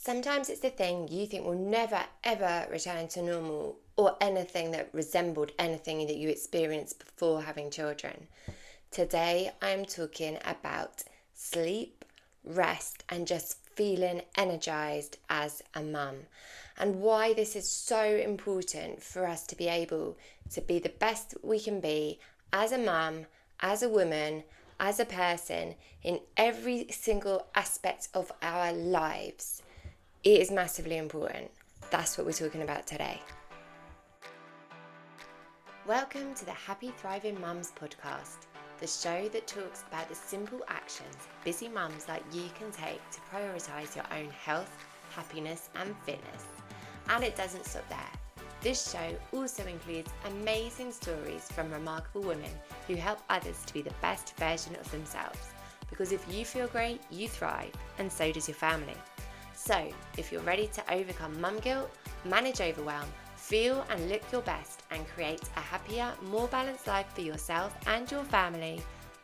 Sometimes it's the thing you think will never ever return to normal, or anything that resembled anything that you experienced before having children. Today I'm talking about sleep, rest, and just feeling energized as a mum, and why this is so important for us to be able to be the best we can be as a mum, as a woman, as a person in every single aspect of our lives. It is massively important. That's what we're talking about today. Welcome to the Happy Thriving Mums podcast, the show that talks about the simple actions busy mums like you can take to prioritise your own health, happiness and fitness. And it doesn't stop there. This show also includes amazing stories from remarkable women who help others to be the best version of themselves. Because if you feel great, you thrive, and so does your family. So, if you're ready to overcome mum guilt, manage overwhelm, feel and look your best, and create a happier, more balanced life for yourself and your family,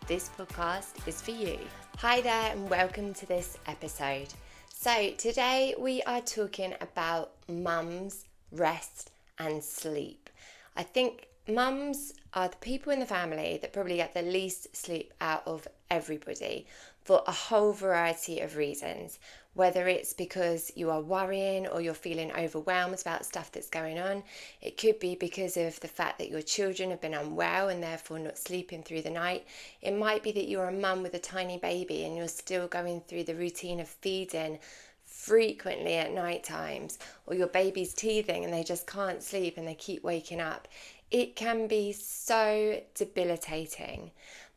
this podcast is for you. Hi there and welcome to this episode. So, today we are talking about mums, rest and sleep. I think mums are the people in the family that probably get the least sleep out of everybody for a whole variety of reasons. Whether it's because you are worrying or you're feeling overwhelmed about stuff that's going on. It could be because of the fact that your children have been unwell and therefore not sleeping through the night. It might be that you're a mum with a tiny baby and you're still going through the routine of feeding frequently at night times, or your baby's teething and they just can't sleep and they keep waking up. It can be so debilitating,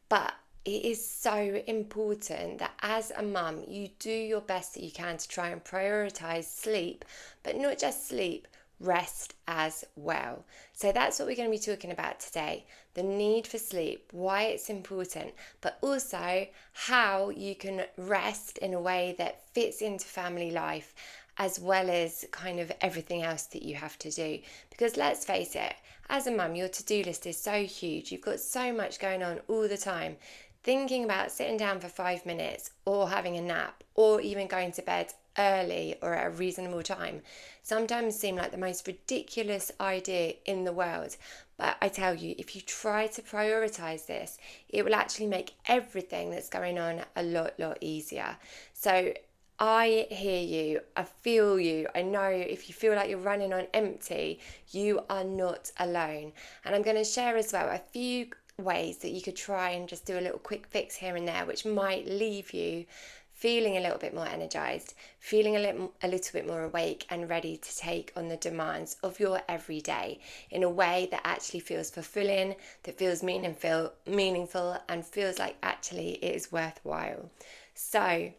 but it is so important that as a mum, you do your best that you can to try and prioritise sleep, but not just sleep, rest as well. So that's what we're going to be talking about today. The need for sleep, why it's important, but also how you can rest in a way that fits into family life, as well as kind of everything else that you have to do. Because let's face it, as a mum, your to-do list is so huge. You've got so much going on all the time. Thinking about sitting down for 5 minutes or having a nap or even going to bed early or at a reasonable time sometimes seem like the most ridiculous idea in the world. But I tell you, if you try to prioritise this, it will actually make everything that's going on a lot easier. So I hear you, I feel you, I know if you feel like you're running on empty, you are not alone. And I'm going to share as well a few ways that you could try and just do a little quick fix here and there, which might leave you feeling a little bit more energized, feeling a little bit more awake and ready to take on the demands of your everyday in a way that actually feels fulfilling, that feels meaningful and feels like actually it is worthwhile. So,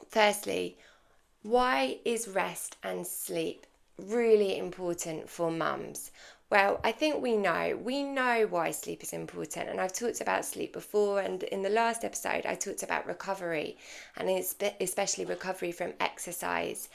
firstly, why is rest and sleep really important for mums? Well, I think we know why sleep is important, and I've talked about sleep before, and in the last episode I talked about recovery, and especially recovery from exercise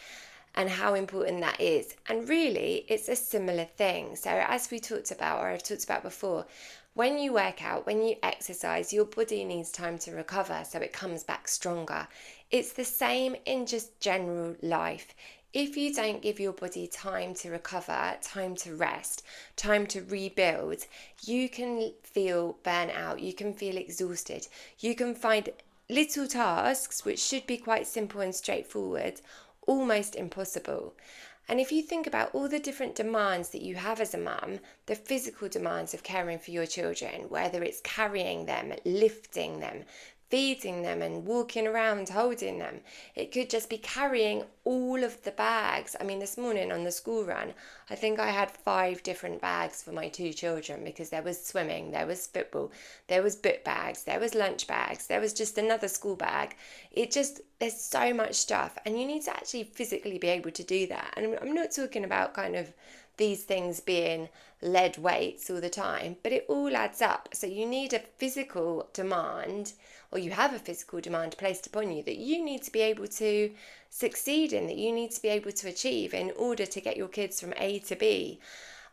and how important that is. And really it's a similar thing. So as we talked about, or I've talked about before, when you work out, when you exercise, your body needs time to recover so it comes back stronger. It's the same in just general life. If you don't give your body time to recover, time to rest, time to rebuild, you can feel burnt out, you can feel exhausted, you can find little tasks which should be quite simple and straightforward, almost impossible. And if you think about all the different demands that you have as a mum, the physical demands of caring for your children, whether it's carrying them, lifting them, feeding them and walking around holding them. It could just be carrying all of the bags. I mean, this morning on the school run, I think I had 5 different bags for my 2 children, because there was swimming, there was football, there was book bags, there was lunch bags, there was just another school bag. There's so much stuff, and you need to actually physically be able to do that. And I'm not talking about kind of these things being lead weights all the time, but it all adds up. So you need a physical demand, or you have a physical demand placed upon you that you need to be able to succeed in, that you need to be able to achieve in order to get your kids from A to B.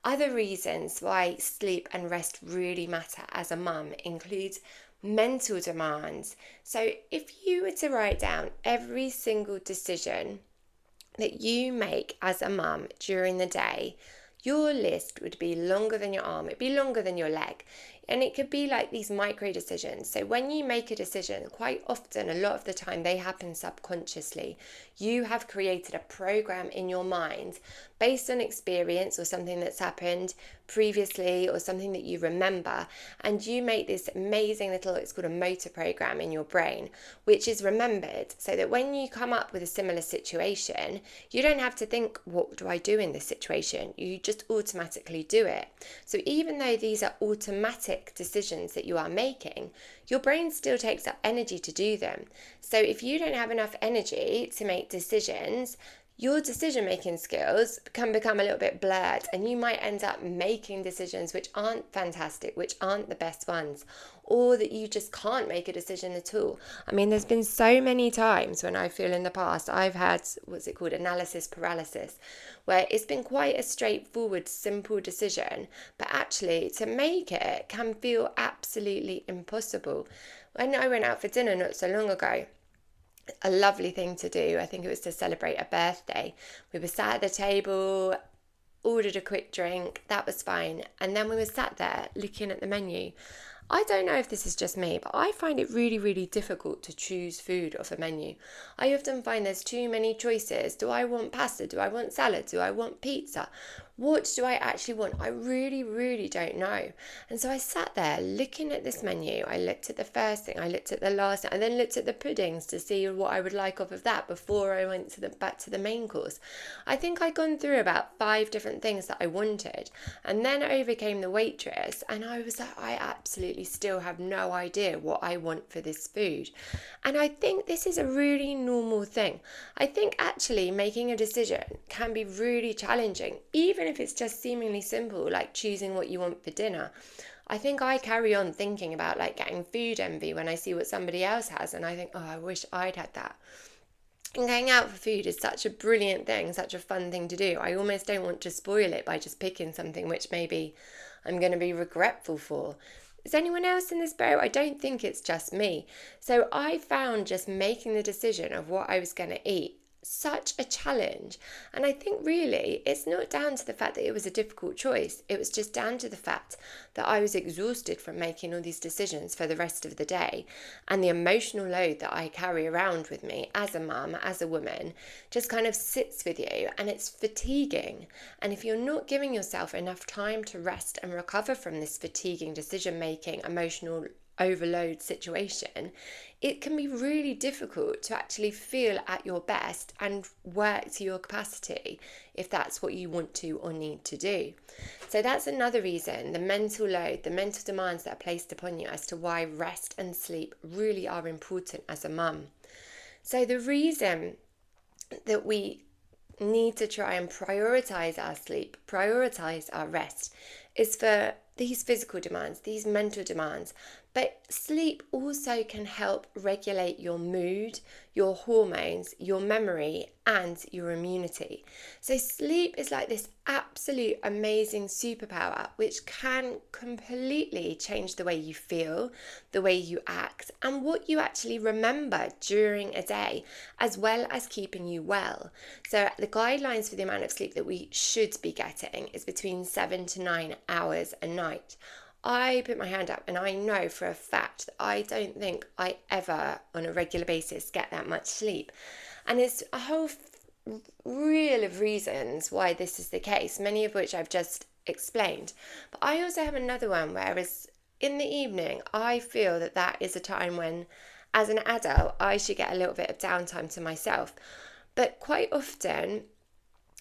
Other reasons why sleep and rest really matter as a mum include mental demands. So if you were to write down every single decision that you make as a mum during the day, your list would be longer than your arm, it'd be longer than your leg. And it could be like these micro decisions. So when you make a decision, quite often, a lot of the time, they happen subconsciously. You have created a program in your mind based on experience or something that's happened previously or something that you remember. And you make this amazing little, it's called a motor program in your brain, which is remembered so that when you come up with a similar situation, you don't have to think, what do I do in this situation? You just automatically do it. So even though these are automatic decisions that you are making, your brain still takes up energy to do them. So if you don't have enough energy to make decisions, your decision-making skills can become a little bit blurred, and you might end up making decisions which aren't fantastic, which aren't the best ones, or that you just can't make a decision at all. I mean, there's been so many times when I feel in the past I've had, analysis paralysis, where it's been quite a straightforward, simple decision, but actually to make it can feel absolutely impossible. When I went out for dinner not so long ago, a lovely thing to do, I think it was to celebrate a birthday. We were sat at the table, ordered a quick drink, that was fine. And then we were sat there looking at the menu. I don't know if this is just me, but I find it really, really difficult to choose food off a menu. I often find there's too many choices. Do I want pasta? Do I want salad? Do I want pizza? What do I actually want? I really, really don't know. And so I sat there looking at this menu. I looked at the first thing, I looked at the last thing, and then looked at the puddings to see what I would like off of that before I went to back to the main course. I think I'd gone through about 5 different things that I wanted, and then overcame the waitress, and I was like, I absolutely still have no idea what I want for this food. And I think this is a really normal thing. I think actually making a decision can be really challenging, even if it's just seemingly simple, like choosing what you want for dinner. I think I carry on thinking about like getting food envy when I see what somebody else has, and I think, oh, I wish I'd had that. And going out for food is such a brilliant thing, such a fun thing to do. I almost don't want to spoil it by just picking something which maybe I'm going to be regretful for. Is anyone else in this boat? I don't think it's just me. So I found just making the decision of what I was going to eat such a challenge. And I think really it's not down to the fact that it was a difficult choice. It was just down to the fact that I was exhausted from making all these decisions for the rest of the day. And the emotional load that I carry around with me as a mum, as a woman, just kind of sits with you, and it's fatiguing. And if you're not giving yourself enough time to rest and recover from this fatiguing decision-making, emotional overload situation, it can be really difficult to actually feel at your best and work to your capacity if that's what you want to or need to do. So that's another reason, the mental load, the mental demands that are placed upon you, as to why rest and sleep really are important as a mum. So the reason that we need to try and prioritize our sleep, prioritize our rest, is for these physical demands, these mental demands. But sleep also can help regulate your mood, your hormones, your memory, and your immunity. So sleep is like this absolute amazing superpower which can completely change the way you feel, the way you act, and what you actually remember during a day, as well as keeping you well. So the guidelines for the amount of sleep that we should be getting is between 7 to 9 hours a night. I put my hand up, and I know for a fact that I don't think I ever on a regular basis get that much sleep. And it's a whole reel of reasons why this is the case, many of which I've just explained. But I also have another one, whereas in the evening, I feel that that is a time when, as an adult, I should get a little bit of downtime to myself. But quite often,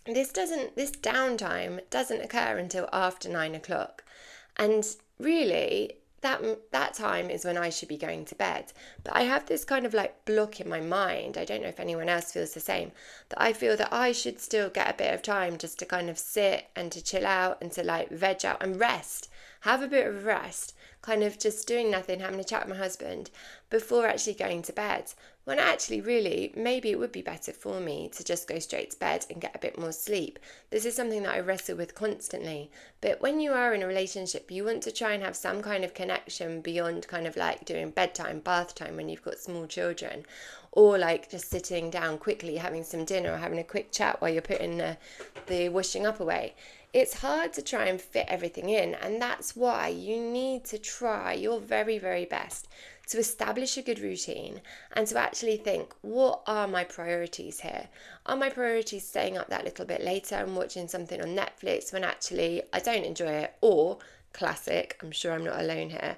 this downtime doesn't occur until after 9 o'clock. And really, that time is when I should be going to bed. But I have this kind of like block in my mind, I don't know if anyone else feels the same, that I feel that I should still get a bit of time just to kind of sit and to chill out and to like veg out and rest, have a bit of rest, kind of just doing nothing, having a chat with my husband before actually going to bed. When actually, really, maybe it would be better for me to just go straight to bed and get a bit more sleep. This is something that I wrestle with constantly. But when you are in a relationship, you want to try and have some kind of connection beyond kind of like doing bedtime, bath time when you've got small children, or like just sitting down quickly, having some dinner or having a quick chat while you're putting the washing up away. It's hard to try and fit everything in, and that's why you need to try your very, very best to establish a good routine and to actually think, what are my priorities here? Are my priorities staying up that little bit later and watching something on Netflix when actually I don't enjoy it? Or, classic, I'm sure I'm not alone here,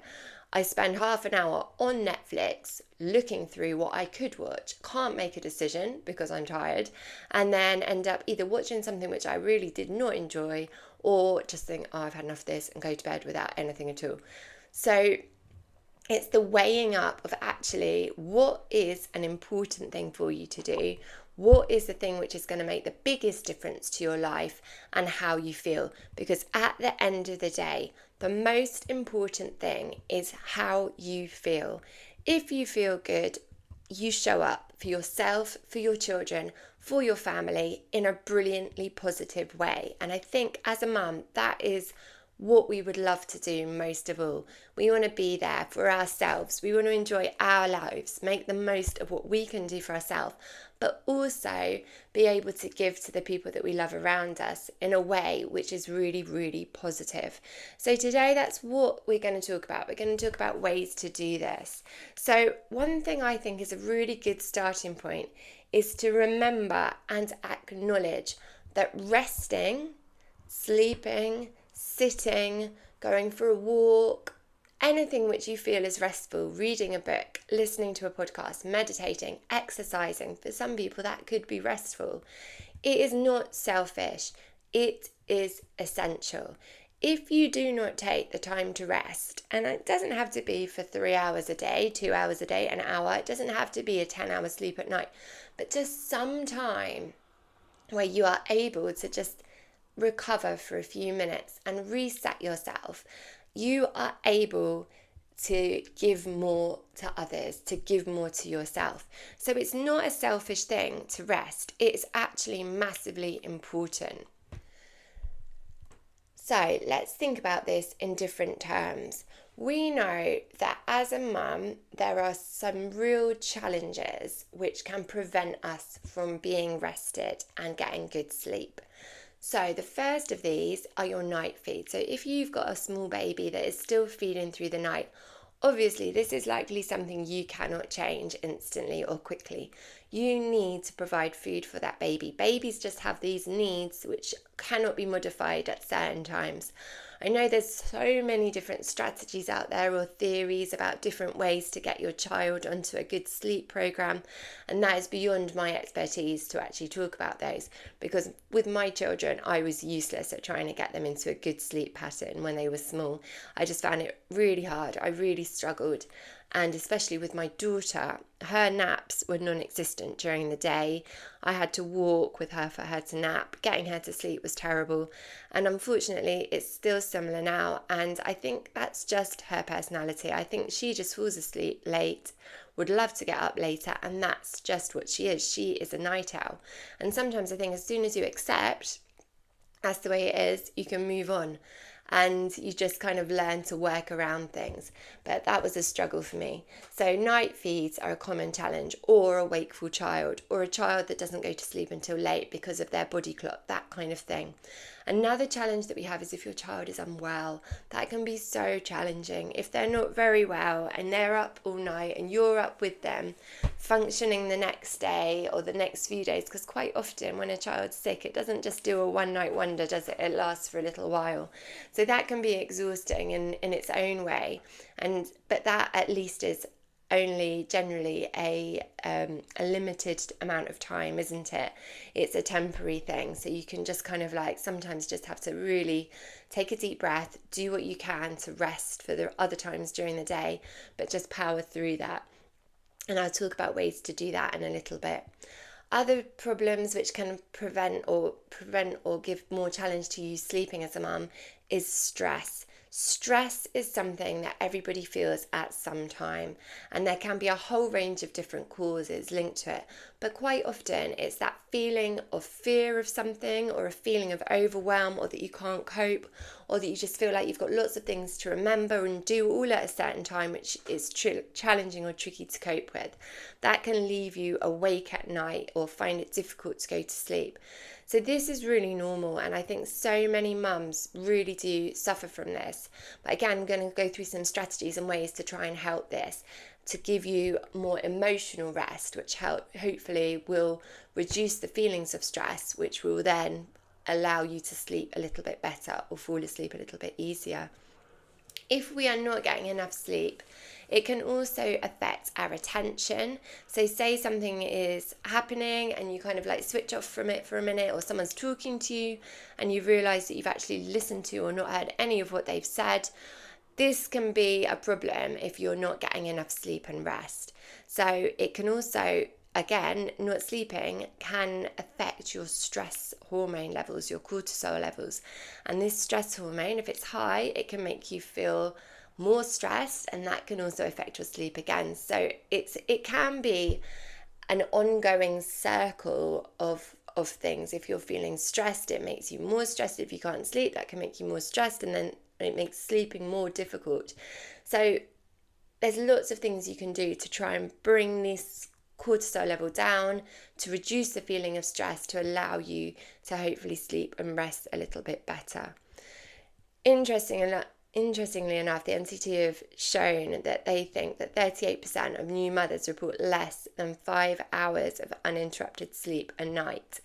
I spend half an hour on Netflix looking through what I could watch, can't make a decision because I'm tired, and then end up either watching something which I really did not enjoy or just think, oh, I've had enough of this, and go to bed without anything at all. So it's the weighing up of actually what is an important thing for you to do, what is the thing which is going to make the biggest difference to your life and how you feel. Because at the end of the day, the most important thing is how you feel. If you feel good, you show up for yourself, for your children, for your family in a brilliantly positive way. And I think as a mum, that is what we would love to do most of all. We want to be there for ourselves. We want to enjoy our lives, make the most of what we can do for ourselves, but also be able to give to the people that we love around us in a way which is really, really positive. So today, that's what we're going to talk about. We're going to talk about ways to do this. So one thing I think is a really good starting point is to remember and acknowledge that resting, sleeping, sitting, going for a walk, anything which you feel is restful, reading a book, listening to a podcast, meditating, exercising, for some people that could be restful. It is not selfish. It is essential. If you do not take the time to rest, and it doesn't have to be for 3 hours a day, 2 hours a day, an hour, it doesn't have to be a 10-hour sleep at night, but just some time where you are able to just recover for a few minutes and reset yourself, you are able to give more to others, to give more to yourself. So it's not a selfish thing to rest. It's actually massively important. So let's think about this in different terms. We know that as a mum, there are some real challenges which can prevent us from being rested and getting good sleep. So the first of these are your night feed. So if you've got a small baby that is still feeding through the night, obviously this is likely something you cannot change instantly or quickly. You need to provide food for that baby. Babies just have these needs which cannot be modified at certain times. I know there's so many different strategies out there or theories about different ways to get your child onto a good sleep program, and that is beyond my expertise to actually talk about those, because with my children I was useless at trying to get them into a good sleep pattern when they were small. I just found it really hard. I really struggled. And especially with my daughter, her naps were non-existent during the day. I had to walk with her for her to nap. Getting her to sleep was terrible. And unfortunately, it's still similar now. And I think that's just her personality. I think she just falls asleep late, would love to get up later, and that's just what she is. She is a night owl. And sometimes I think as soon as you accept that's the way it is, you can move on. And you just kind of learn to work around things. But that was a struggle for me. So night feeds are a common challenge, or a wakeful child, or a child that doesn't go to sleep until late because of their body clock, that kind of thing. Another challenge that we have is if your child is unwell. That can be so challenging. If they're not very well and they're up all night and you're up with them, functioning the next day or the next few days, because quite often when a child's sick, it doesn't just do a one-night wonder, does it? It lasts for a little while. So that can be exhausting in its own way. But that at least is only generally a limited amount of time, isn't it? It's a temporary thing, so you can just kind of like sometimes just have to really take a deep breath, do what you can to rest for the other times during the day, but just power through that. And I'll talk about ways to do that in a little bit. Other problems which can prevent or give more challenge to you sleeping as a mum is stress. Stress is something that everybody feels at some time, and there can be a whole range of different causes linked to it. But quite often it's that feeling of fear of something, or a feeling of overwhelm, or that you can't cope, or that you just feel like you've got lots of things to remember and do all at a certain time, which is challenging or tricky to cope with. That can leave you awake at night or find it difficult to go to sleep. So this is really normal, and I think so many mums really do suffer from this. But again, I'm going to go through some strategies and ways to try and help this, to give you more emotional rest, which hopefully will reduce the feelings of stress, which will then allow you to sleep a little bit better or fall asleep a little bit easier. If we are not getting enough sleep, it can also affect our attention. So say something is happening and you kind of like switch off from it for a minute, or someone's talking to you and you realise that you've actually listened to or not heard any of what they've said. This can be a problem if you're not getting enough sleep and rest. So it can also, again, not sleeping can affect your stress hormone levels, your cortisol levels. And this stress hormone, if it's high, it can make you feel more stressed, and that can also affect your sleep again. So it can be an ongoing circle of things. If you're feeling stressed, it makes you more stressed. If you can't sleep, that can make you more stressed, and then it makes sleeping more difficult. So there's lots of things you can do to try and bring this cortisol level down, to reduce the feeling of stress, to allow you to hopefully sleep and rest a little bit better. Interestingly enough, the NCT have shown that they think that 38% of new mothers report less than 5 hours of uninterrupted sleep a night.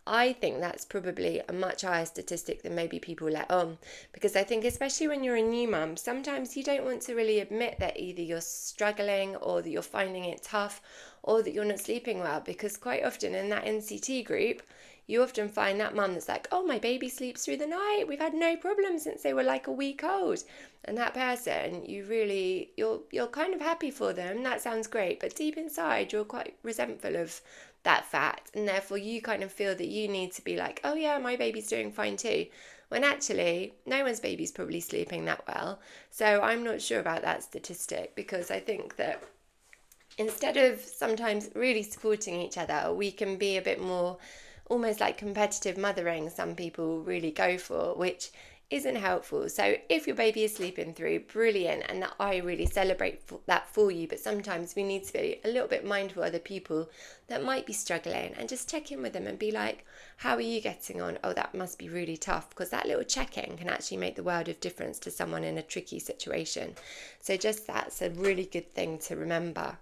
I think that's probably a much higher statistic than maybe people let on, because I think especially when you're a new mum, sometimes you don't want to really admit that either you're struggling, or that you're finding it tough, or that you're not sleeping well, because quite often in that NCT group, you often find that mum that's like, oh, my baby sleeps through the night, we've had no problem since they were like a week old. And that person, you're kind of happy for them, that sounds great, but deep inside you're quite resentful of that fact, and therefore you kind of feel that you need to be like, oh yeah, my baby's doing fine too, when actually no one's baby's probably sleeping that well. So I'm not sure about that statistic, because I think that instead of sometimes really supporting each other, we can be a bit more almost like competitive mothering some people really go for, which isn't helpful. So if your baby is sleeping through, brilliant, and I really celebrate that for you, but sometimes we need to be a little bit mindful of other people that might be struggling, and just check in with them and be like, how are you getting on? Oh, that must be really tough, because that little check-in can actually make the world of difference to someone in a tricky situation. So just that's a really good thing to remember.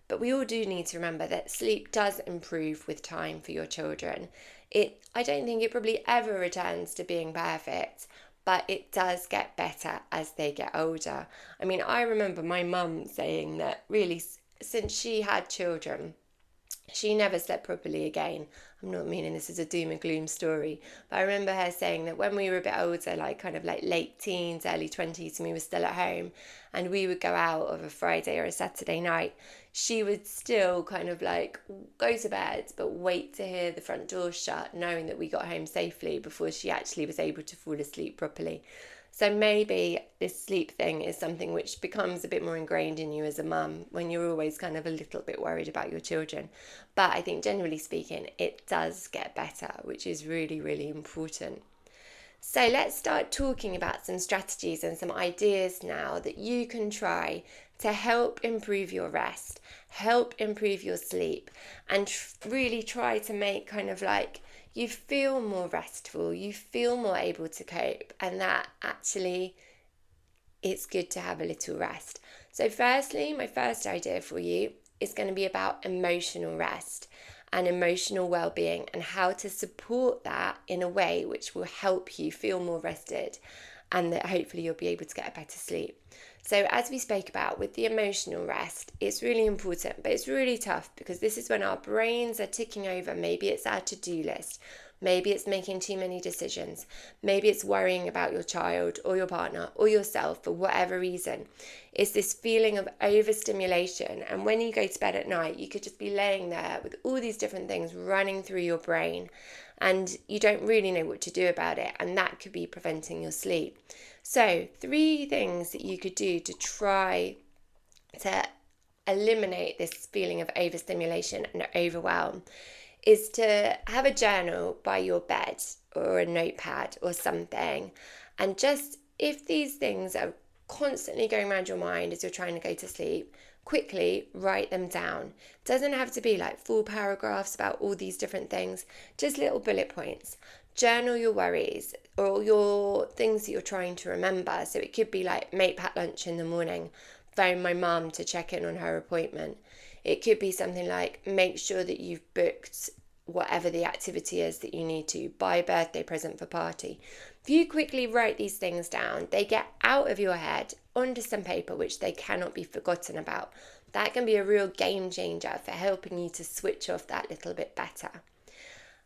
But we all do need to remember that sleep does improve with time for your children. I don't think it probably ever returns to being perfect, but it does get better as they get older. I mean, I remember my mum saying that really since she had children, she never slept properly again. I'm not meaning this as a doom and gloom story, but I remember her saying that when we were a bit older, like kind of like late teens, early 20s, and we were still at home and we would go out of a Friday or a Saturday night, she would still kind of like go to bed but wait to hear the front door shut, knowing that we got home safely before she actually was able to fall asleep properly. So maybe this sleep thing is something which becomes a bit more ingrained in you as a mum when you're always kind of a little bit worried about your children. But I think generally speaking, it does get better, which is really, really important. So let's start talking about some strategies and some ideas now that you can try to help improve your rest, help improve your sleep, and really try to make kind of like you feel more restful, you feel more able to cope, and that actually it's good to have a little rest. So firstly, my first idea for you is going to be about emotional rest and emotional well-being, and how to support that in a way which will help you feel more rested, and that hopefully you'll be able to get a better sleep. So as we spoke about with the emotional rest, it's really important, but it's really tough because this is when our brains are ticking over. Maybe it's our to-do list. Maybe it's making too many decisions. Maybe it's worrying about your child or your partner or yourself for whatever reason. It's this feeling of overstimulation. And when you go to bed at night, you could just be laying there with all these different things running through your brain, and you don't really know what to do about it. And that could be preventing your sleep. So 3 things that you could do to try to eliminate this feeling of overstimulation and overwhelm is to have a journal by your bed or a notepad or something. And just if these things are constantly going around your mind as you're trying to go to sleep, quickly write them down. It doesn't have to be like full paragraphs about all these different things, just little bullet points. Journal your worries or your things that you're trying to remember. So it could be like make packed lunch in the morning, phone my mum to check in on her appointment. It could be something like make sure that you've booked whatever the activity is that you need to, buy a birthday present for party. If you quickly write these things down, they get out of your head onto some paper which they cannot be forgotten about. That can be a real game changer for helping you to switch off that little bit better.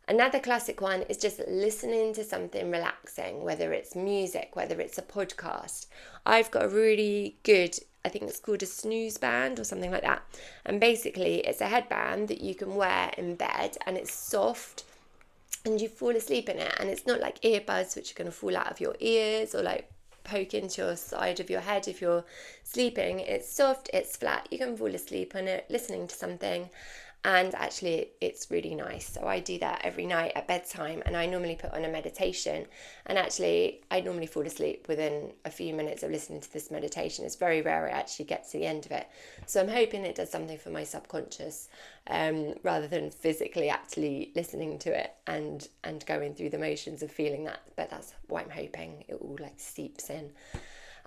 Another classic one is just listening to something relaxing, whether it's music, whether it's a podcast. I've got a really good, I think it's called a snooze band or something like that. And basically it's a headband that you can wear in bed and it's soft and you fall asleep in it. And it's not like earbuds which are going to fall out of your ears or like poke into your side of your head if you're sleeping. It's soft, it's flat, you can fall asleep on it listening to something. And actually it's really nice. So I do that every night at bedtime, and I normally put on a meditation, and actually I normally fall asleep within a few minutes of listening to this meditation. It's very rare I actually get to the end of it. So I'm hoping it does something for my subconscious, rather than physically actually listening to it and going through the motions of feeling that. But that's what I'm hoping, it all like seeps in.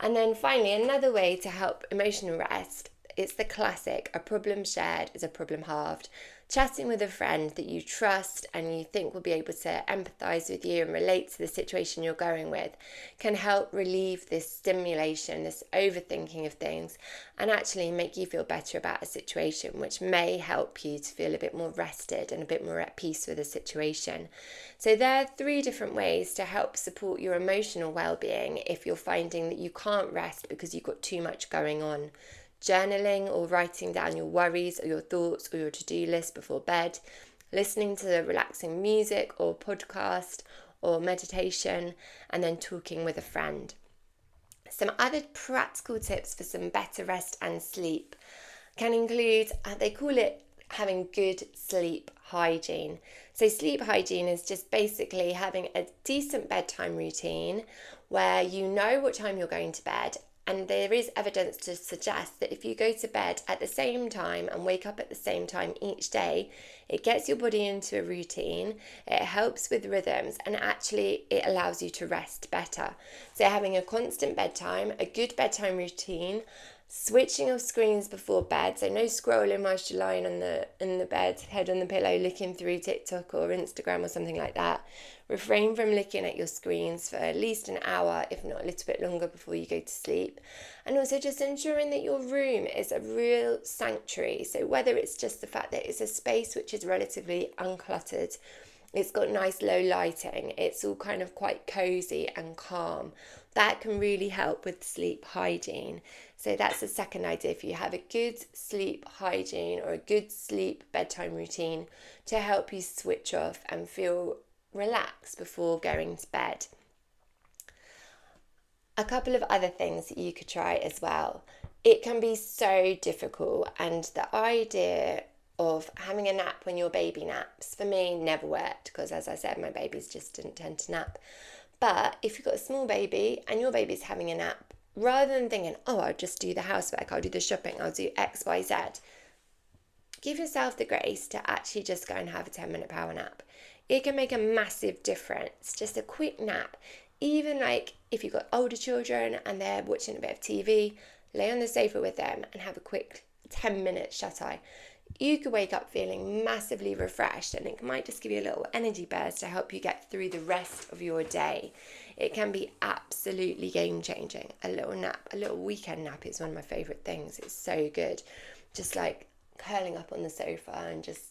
And then finally, another way to help emotional rest, it's the classic, a problem shared is a problem halved. Chatting with a friend that you trust and you think will be able to empathise with you and relate to the situation you're going with can help relieve this stimulation, this overthinking of things, and actually make you feel better about a situation, which may help you to feel a bit more rested and a bit more at peace with the situation. So there are 3 different ways to help support your emotional well-being if you're finding that you can't rest because you've got too much going on. Journaling or writing down your worries or your thoughts or your to-do list before bed, listening to relaxing music or podcast or meditation, and then talking with a friend. Some other practical tips for some better rest and sleep can include, they call it having good sleep hygiene. So sleep hygiene is just basically having a decent bedtime routine where you know what time you're going to bed. And there is evidence to suggest that if you go to bed at the same time and wake up at the same time each day, it gets your body into a routine, it helps with rhythms, and actually it allows you to rest better. So having a constant bedtime, a good bedtime routine, switching off screens before bed, so no scrolling whilst you're lying in the bed, head on the pillow, looking through TikTok or Instagram or something like that. Refrain from looking at your screens for at least an hour, if not a little bit longer, before you go to sleep. And also just ensuring that your room is a real sanctuary. So whether it's just the fact that it's a space which is relatively uncluttered, it's got nice low lighting, it's all kind of quite cozy and calm, that can really help with sleep hygiene. So that's the second idea for you. Have a good sleep hygiene or a good sleep bedtime routine to help you switch off and feel relaxed before going to bed. A couple of other things that you could try as well. It can be so difficult, and the idea of having a nap when your baby naps, for me, never worked, because as I said, my babies just didn't tend to nap. But if you've got a small baby and your baby's having a nap, rather than thinking, oh, I'll just do the housework, I'll do the shopping, I'll do X, Y, Z, give yourself the grace to actually just go and have a 10-minute power nap. It can make a massive difference, just a quick nap. Even like if you've got older children and they're watching a bit of TV, lay on the sofa with them and have a quick 10-minute shut-eye. You could wake up feeling massively refreshed, and it might just give you a little energy burst to help you get through the rest of your day. It can be absolutely game-changing. A little nap, a little weekend nap is one of my favourite things. It's so good. Just like curling up on the sofa and just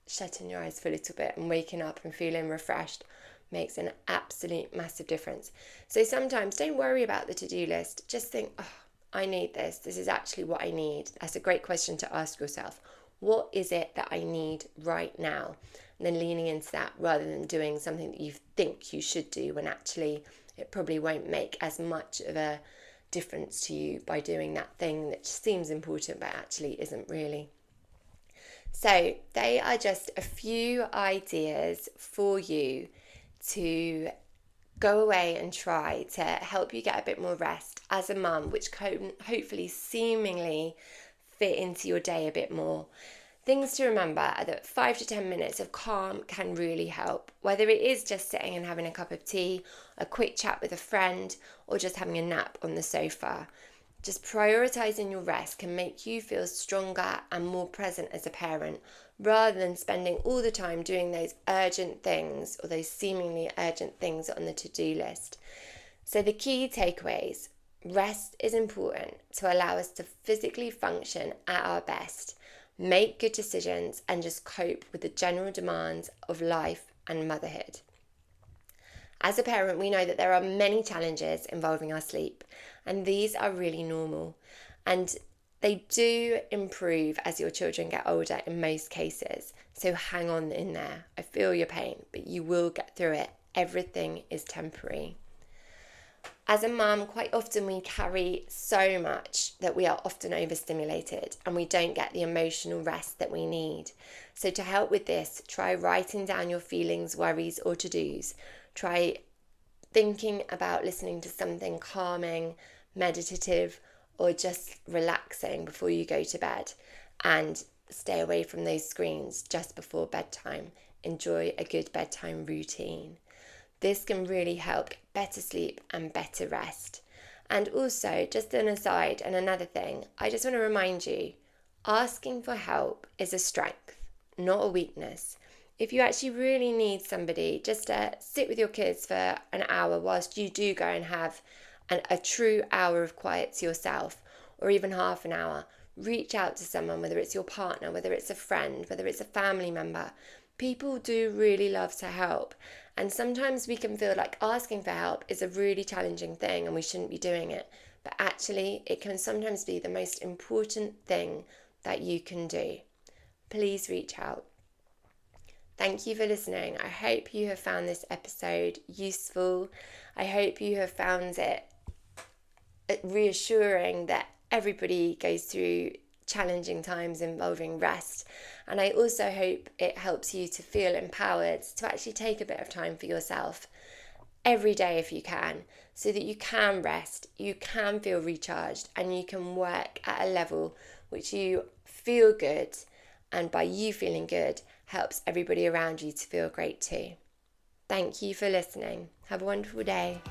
shutting your eyes for a little bit and waking up and feeling refreshed makes an absolute massive difference. So sometimes don't worry about the to-do list. Just think, oh, I need this. This is actually what I need. That's a great question to ask yourself. What is it that I need right now? And then leaning into that rather than doing something that you think you should do when actually it probably won't make as much of a difference to you by doing that thing that seems important but actually isn't really. So they are just a few ideas for you to go away and try to help you get a bit more rest as a mum, which can hopefully seemingly fit into your day a bit more. Things to remember are that 5 to 10 minutes of calm can really help, whether it is just sitting and having a cup of tea, a quick chat with a friend, or just having a nap on the sofa. Just prioritising your rest can make you feel stronger and more present as a parent, rather than spending all the time doing those urgent things or those seemingly urgent things on the to-do list. So the key takeaways: rest is important to allow us to physically function at our best, make good decisions, and just cope with the general demands of life and motherhood. As a parent, we know that there are many challenges involving our sleep, and these are really normal. And they do improve as your children get older in most cases. So hang on in there. I feel your pain, but you will get through it. Everything is temporary. As a mum, quite often we carry so much that we are often overstimulated and we don't get the emotional rest that we need. So to help with this, try writing down your feelings, worries, or to-dos. Try thinking about listening to something calming, meditative, or just relaxing before you go to bed, and stay away from those screens just before bedtime. Enjoy a good bedtime routine. This can really help get better sleep and better rest. And also, just an aside and another thing, I just want to remind you, asking for help is a strength, not a weakness. If you actually really need somebody just to sit with your kids for an hour whilst you do go and have a true hour of quiet to yourself, or even half an hour, reach out to someone, whether it's your partner, whether it's a friend, whether it's a family member. People do really love to help. And sometimes we can feel like asking for help is a really challenging thing and we shouldn't be doing it. But actually, it can sometimes be the most important thing that you can do. Please reach out. Thank you for listening. I hope you have found this episode useful. I hope you have found it reassuring that everybody goes through challenging times involving rest. And I also hope it helps you to feel empowered to actually take a bit of time for yourself every day if you can, so that you can rest, you can feel recharged, and you can work at a level which you feel good, and by you feeling good helps everybody around you to feel great too. Thank you for listening. Have a wonderful day.